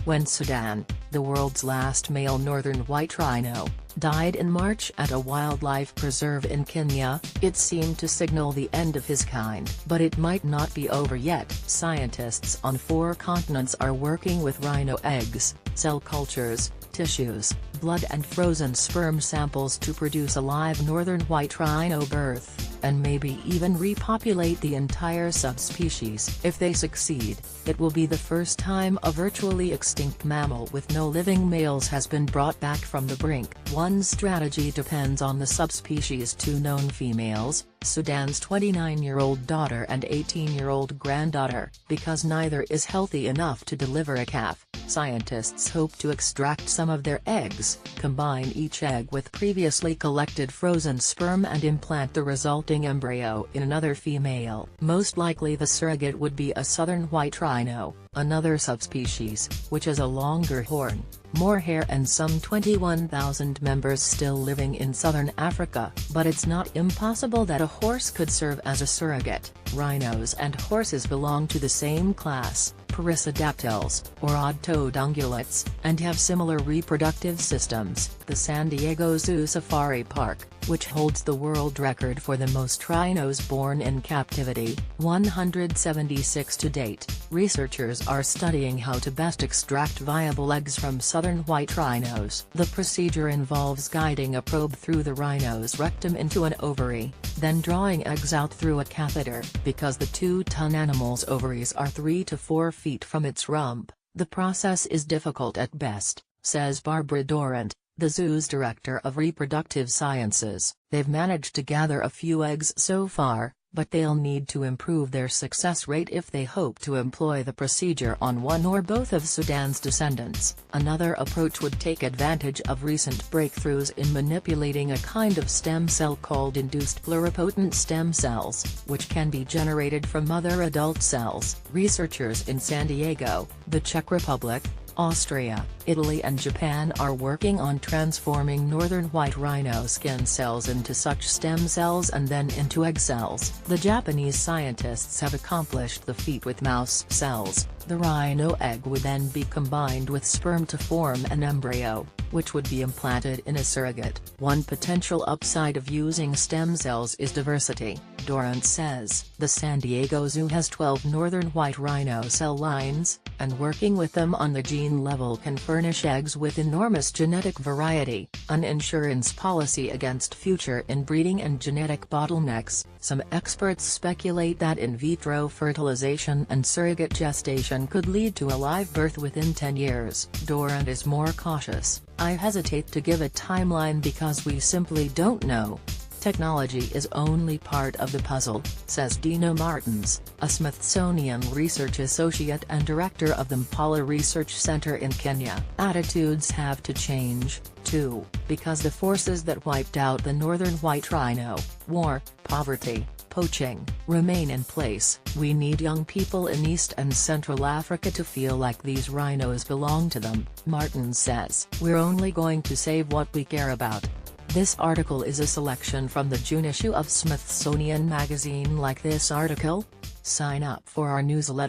when Sudan, the world's last male northern white rhino, died in March at a wildlife preserve in Kenya, it seemed to signal the end of his kind. But it might not be over yet. Scientists on 4 continents are working with rhino eggs, cell cultures, tissues, blood and frozen sperm samples to produce a live northern white rhino birth, and maybe even repopulate the entire subspecies. If they succeed, it will be the first time a virtually extinct mammal with no living males has been brought back from the brink. One strategy depends on the subspecies' 2 known females, Sudan's 29-year-old daughter and 18-year-old granddaughter. Because neither is healthy enough to deliver a calf, scientists hope to extract some of their eggs, combine each egg with previously collected frozen sperm and implant the resulting embryo in another female. Most likely the surrogate would be a southern white rhino, another subspecies, which has a longer horn, more hair and some 21,000 members still living in southern Africa. But it's not impossible that a horse could serve as a surrogate. Rhinos and horses belong to the same class, Perissodactyls, or odd-toed ungulates, and have similar reproductive systems. The San Diego Zoo Safari Park, which holds the world record for the most rhinos born in captivity, 176 to date, researchers are studying how to best extract viable eggs from southern white rhinos. The procedure involves guiding a probe through the rhino's rectum into an ovary, then drawing eggs out through a catheter. Because the 2-ton animal's ovaries are 3 to 4 feet from its rump, the process is difficult at best, says Barbara Dorrant, the zoo's director of reproductive sciences. They've managed to gather a few eggs so far, but they'll need to improve their success rate if they hope to employ the procedure on one or both of Sudan's descendants. Another approach would take advantage of recent breakthroughs in manipulating a kind of stem cell called induced pluripotent stem cells, which can be generated from other adult cells. Researchers in San Diego, the Czech Republic, Austria, Italy and Japan are working on transforming northern white rhino skin cells into such stem cells and then into egg cells. The Japanese scientists have accomplished the feat with mouse cells. The rhino egg would then be combined with sperm to form an embryo, which would be implanted in a surrogate. One potential upside of using stem cells is diversity, Dorrant says. The San Diego Zoo has 12 northern white rhino cell lines, and working with them on the gene level can furnish eggs with enormous genetic variety, an insurance policy against future inbreeding and genetic bottlenecks. Some experts speculate that in vitro fertilization and surrogate gestation could lead to a live birth within 10 years. Dorrant is more cautious. I hesitate to give a timeline because we simply don't know. Technology is only part of the puzzle, says Dino Martins, a Smithsonian research associate and director of the Mpala Research Center in Kenya. Attitudes have to change, too, because the forces that wiped out the northern white rhino, war, poverty, poaching, remain in place. We need young people in East and Central Africa to feel like these rhinos belong to them, Martins says. We're only going to save what we care about. This article is a selection from the June issue of Smithsonian Magazine. Like this article? Sign up for our newsletter.